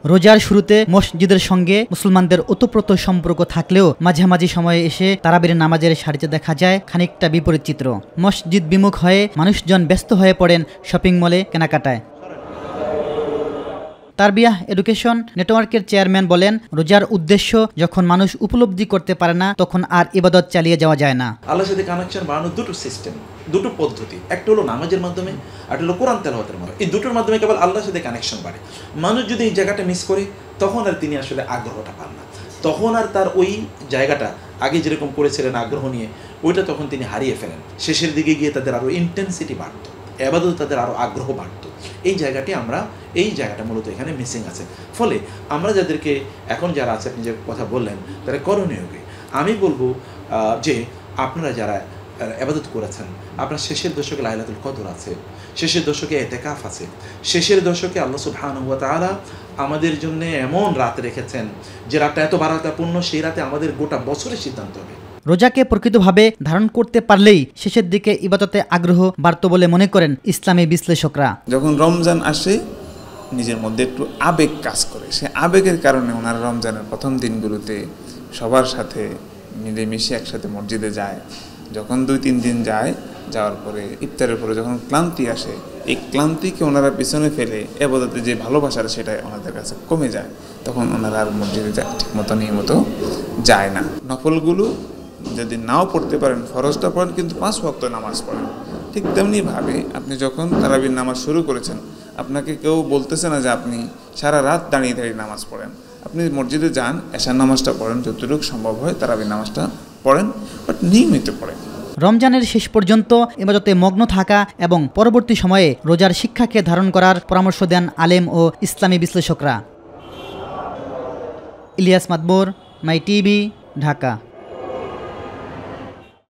রোজার শুরুতে মসজিদের সঙ্গে মুসলমানদের ওতপ্রোত সম্পর্ক থাকলেও মাঝামাঝি সময়ে এসে তারাবির নামাজের সারিতে দেখা যায় খানিকটা বিপরীত চিত্র। মসজিদ বিমুখ হয়ে মানুষজন ব্যস্ত হয়ে পড়েন শপিং মলে কেনাকাটায়। তারবিয়াহ এডুকেশন নেটওয়ার্কের চেয়ারম্যান বলেন, রোজার উদ্দেশ্য যখন মানুষ উপলব্ধি করতে পারে না তখন আর ইবাদত চালিয়ে যাওয়া যায় না। আল্লাহর সাথে কানেকশন বাড়ানোর দুটো সিস্টেম, দুটো পদ্ধতি। একটা হলো নামাজের মাধ্যমে, আর হলো কোরআন তেলাওয়াতের মাধ্যমে। এই দুটোর মাধ্যমে কেবল আল্লাহর সাথে কানেকশন বাড়ে। মানুষ যদি এই জায়গাটা মিস করে তখন আর তিনি আসলে আগ্রহটা পান না, তখন আর তার ওই জায়গাটা আগে যেরকম করেছিলেন আগ্রহ নিয়ে, ওইটা তখন তিনি হারিয়ে ফেলেন। শেষের দিকে গিয়ে তাদের আরও ইন্টেন্সিটি বাড়ত, ইবাদত তাদের আরও আগ্রহ বাড়ত। এই জায়গাটা মূলত এখানে মিসিং আছে। ফলে আমরা যাদেরকে এখন যারা আছে, আপনি যে কথা বললেন, তারা করণীয়কে আমি বলবো যে আপনারা যারা ইবাদত করেছেন, আপনার শেষের দশকে লাইলাতুল কদর আছে, শেষের দশকে ইতিকাফ আছে, শেষের দশকে আল্লাহ সুবহানাহু ওয়া তাআলা আমাদের জন্য এমন রাত রেখেছেন যে রাতটা এত বারাকাতপূর্ণ, সেই রাতে আমাদের গোটা বছরের সিদ্ধান্ত হবে। রোজাকে প্রকৃতভাবে ধারণ করতে পারলেই শেষের দিকে ইবাদতে আগ্রহ বাড়ত বলে মনে করেন ইসলামী বিশ্লেষকরা। যখন রমজান আসে নিজের মধ্যে একটু আবেগ কাজ করে, সে আবেগের কারণে ওনারা রমজানের প্রথম দিনগুলোতে সবার সাথে মিলেমিশে একসাথে মসজিদে যায়। যখন 2-3 দিন যাওয়ার পরে ইফতারের পরে যখন ক্লান্তি আসে, এই ক্লান্তিকে ওনারা পিছনে ফেলে ইবাদতে যে ভালোবাসার সেটা ওনাদের কাছে কমে যায়, তখন ওনারা আর মসজিদে ঠিক মতো নিয়মিত যায় না। নফলগুলো যদি নাও পড়তে পারেন, ফরজটা পড়েন কিন্তু 5 ওয়াক্ত নামাজ পড়েন। ঠিক তেমনিভাবে আপনি যখন তারাবির নামাজ শুরু করেছেন, আপনাকে কেউ বলতেছে না যে আপনি সারা রাত দাঁড়িয়ে নামাজ পড়েন। আপনি মসজিদে যান, এশার নামাজটা পড়েন, যতটুকু সম্ভব হয় তারাবির নামাজটা পড়েন, বাট নিয়মিত পড়েন। রমজানের শেষ পর্যন্ত ইবাদতে মগ্ন থাকা এবং পরবর্তী সময়ে রোজার শিক্ষাকে ধারণ করার পরামর্শ দেন আলেম ও ইসলামী বিশ্লেষকরা। ইলিয়াস মাদবর, মাই টিভি, ঢাকা।